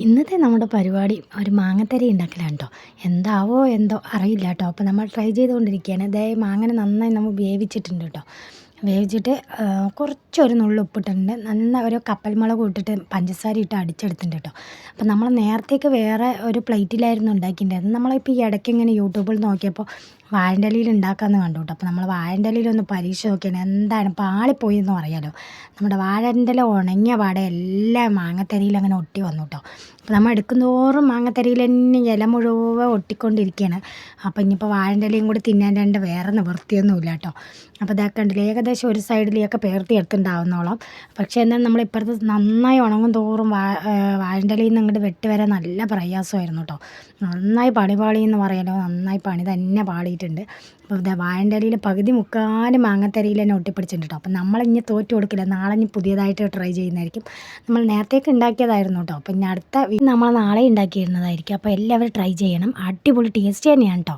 ഇന്നത്തെ നമ്മുടെ പരിപാടി ഒരു മാങ്ങത്തരി ഉണ്ടാക്കലാണ് കേട്ടോ. എന്താവോ എന്തോ അറിയില്ല കേട്ടോ. അപ്പോൾ നമ്മൾ ട്രൈ ചെയ്തുകൊണ്ടിരിക്കുകയാണ്. ദേ മാങ്ങനെ നന്നായി നമ്മൾ വേവിച്ചിട്ടുണ്ട് കേട്ടോ. വേവിച്ചിട്ട് കുറച്ചൊരു നുള്ള് ഉപ്പിട്ടിട്ടുണ്ട്. നന്നായി ഒരു കപ്പൽ മുളക് ഇട്ടിട്ട് പഞ്ചസാര ഇട്ട് അടിച്ചെടുത്തിട്ടുണ്ട് കേട്ടോ. അപ്പോൾ നമ്മൾ നേരത്തേക്ക് വേറെ ഒരു പ്ലേറ്റിലായിരുന്നു ഉണ്ടാക്കിയിട്ടുണ്ടായിരുന്നത്. നമ്മളിപ്പോൾ ഈ ഇടയ്ക്ക് ഇങ്ങനെ യൂട്യൂബിൽ നോക്കിയപ്പോൾ വാഴൻ്റെ ഇലയിൽ ഉണ്ടാക്കാമെന്ന് കണ്ടു കേട്ടോ. അപ്പോൾ നമ്മൾ വാഴൻ്റെ ഇലയിലൊന്ന് പരീക്ഷ നോക്കിയാണ് എന്താണ് പാളിപ്പോയി എന്ന് പറയാലോ. നമ്മുടെ വാഴൻ്റെ ഇല ഉണങ്ങിയ പാടെ എല്ലാം മാങ്ങത്തരിയിൽ അങ്ങനെ ഒട്ടി വന്നു കേട്ടോ. അപ്പോൾ നമ്മൾ എടുക്കുന്തോറും മാങ്ങത്തരിയിൽ തന്നെ ഇല മുഴുവൻ ഒട്ടിക്കൊണ്ടിരിക്കുകയാണ്. അപ്പോൾ ഇനിയിപ്പോൾ വാഴൻ്റെ ഇലയും കൂടി തിന്നാണ്ട് വേറെ നിവൃത്തിയൊന്നുമില്ല കേട്ടോ. അപ്പോൾ ഇതൊക്കെ ഉണ്ടല്ലോ ഏകദേശം ഒരു സൈഡിലേക്ക് പേർത്തി എടുത്തുണ്ടാവുന്നോളം. പക്ഷേ എന്നാൽ നമ്മൾ ഇപ്പുറത്ത് നന്നായി ഉണങ്ങും തോറും വാഴൻ്റെ ഇലയിൽ നിന്ന് ഇങ്ങോട്ട് വെട്ടി വരാൻ നല്ല പ്രയാസമായിരുന്നു കേട്ടോ. നന്നായി പാളി എന്ന് പറയാലോ, നന്നായി പണി തന്നെ പാളിയിട്ടുണ്ട്. അപ്പോൾ ഇതാ വാഴൻ്റെ ഇലയിൽ പകുതി മുക്കാലും മാങ്ങത്തരിയിൽ തന്നെ ഒട്ടിപ്പിടിച്ചിട്ടുണ്ട് കേട്ടോ. അപ്പം നമ്മളിനി തോറ്റു കൊടുക്കില്ല, നാളെ ഇനി പുതിയതായിട്ട് ട്രൈ ചെയ്യുന്നതായിരിക്കും. നമ്മൾ നേരത്തേക്ക് ഉണ്ടാക്കിയതായിരുന്നു കേട്ടോ. അപ്പം ഇനി അടുത്ത നമ്മൾ നാളെ ഉണ്ടാക്കിയിരുന്നതായിരിക്കും. അപ്പോൾ എല്ലാവരും ട്രൈ ചെയ്യണം, അടിപൊളി ടേസ്റ്റ് തന്നെയാണ് കേട്ടോ.